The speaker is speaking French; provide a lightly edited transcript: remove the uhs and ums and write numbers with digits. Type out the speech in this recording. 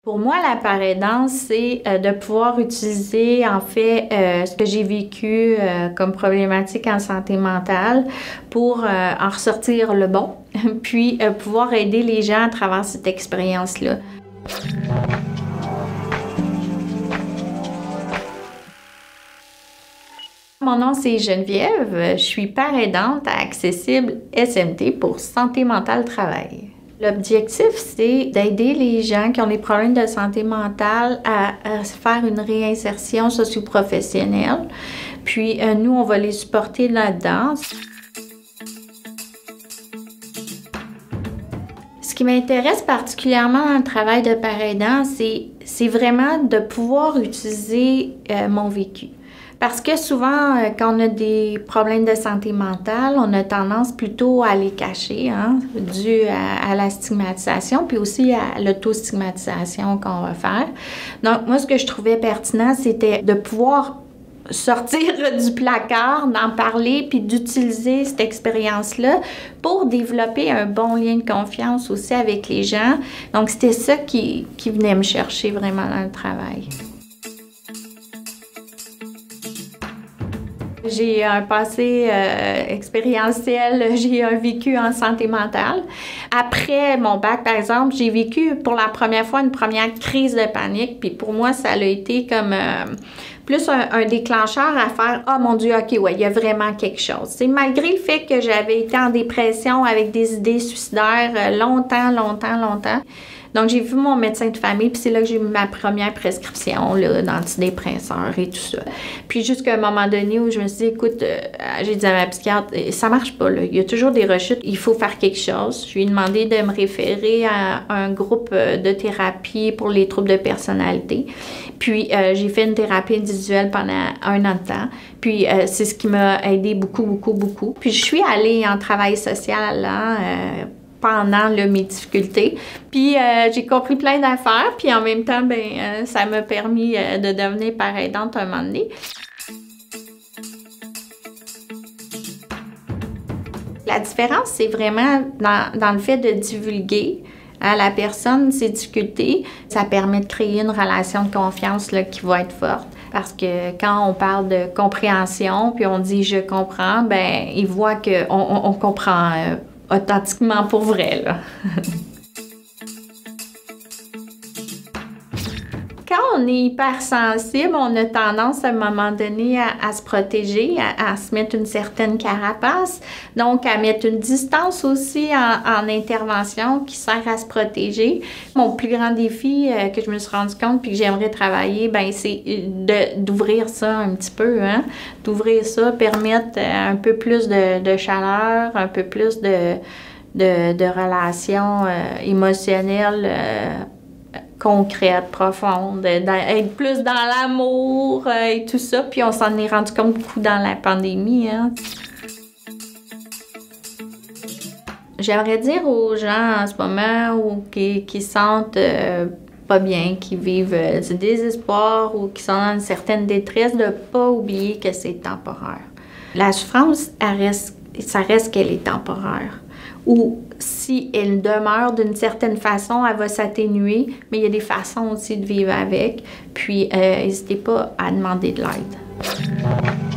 Pour moi, la paraidance, c'est de pouvoir utiliser, en fait, ce que j'ai vécu comme problématique en santé mentale pour en ressortir le bon, puis pouvoir aider les gens à travers cette expérience-là. Mon nom, c'est Geneviève. Je suis paraidante à Accessible SMT pour Santé mentale travail. L'objectif, c'est d'aider les gens qui ont des problèmes de santé mentale à faire une réinsertion socio-professionnelle. Puis, nous, on va les supporter là-dedans. Ce qui m'intéresse particulièrement dans le travail de paraidant, c'est vraiment de pouvoir utiliser mon vécu. Parce que souvent, quand on a des problèmes de santé mentale, on a tendance plutôt à les cacher, dû à la stigmatisation, puis aussi à l'autostigmatisation qu'on va faire. Donc, moi, ce que je trouvais pertinent, c'était de pouvoir sortir du placard, d'en parler, puis d'utiliser cette expérience-là pour développer un bon lien de confiance aussi avec les gens. Donc, c'était ça qui venait me chercher vraiment dans le travail. J'ai un passé expérientiel, j'ai un vécu en santé mentale. Après mon bac, par exemple, j'ai vécu pour la première fois une première crise de panique. Puis pour moi, ça a été comme plus un déclencheur à faire « Ah, mon Dieu, OK, ouais, il y a vraiment quelque chose. » C'est malgré le fait que j'avais été en dépression avec des idées suicidaires longtemps. Donc, j'ai vu mon médecin de famille, puis c'est là que j'ai eu ma première prescription d'antidépresseurs et tout ça. Puis jusqu'à un moment donné où je me suis dit, écoute, j'ai dit à ma psychiatre, ça marche pas, là. Il y a toujours des rechutes, il faut faire quelque chose. Je lui ai demandé de me référer à un groupe de thérapie pour les troubles de personnalité. Puis, j'ai fait une thérapie individuelle pendant 1 an de temps. Puis, c'est ce qui m'a aidé beaucoup. Puis, je suis allée en travail social, pendant mes difficultés. Puis j'ai compris plein d'affaires, puis en même temps, ça m'a permis de devenir paraidante un moment donné. La différence, c'est vraiment dans le fait de divulguer à la personne ses difficultés. Ça permet de créer une relation de confiance qui va être forte. Parce que quand on parle de compréhension, puis on dit « je comprends », ils voient qu'on comprend authentiquement pour vrai, là. Quand on est hypersensible, on a tendance à un moment donné à se protéger, à se mettre une certaine carapace, donc à mettre une distance aussi en intervention qui sert à se protéger. Mon plus grand défi que je me suis rendu compte puis que j'aimerais travailler, c'est d'ouvrir ça un petit peu, d'ouvrir ça, permettre un peu plus de chaleur, un peu plus de relations émotionnelles concrètes, profondes, être plus dans l'amour et tout ça. Puis on s'en est rendu compte beaucoup dans la pandémie. J'aimerais dire aux gens en ce moment qui sentent pas bien, qui vivent du désespoir ou qui sont dans une certaine détresse, de ne pas oublier que c'est temporaire. La souffrance, ça reste qu'elle est temporaire. Ou si elle demeure d'une certaine façon, elle va s'atténuer, mais il y a des façons aussi de vivre avec. Puis, n'hésitez pas à demander de l'aide.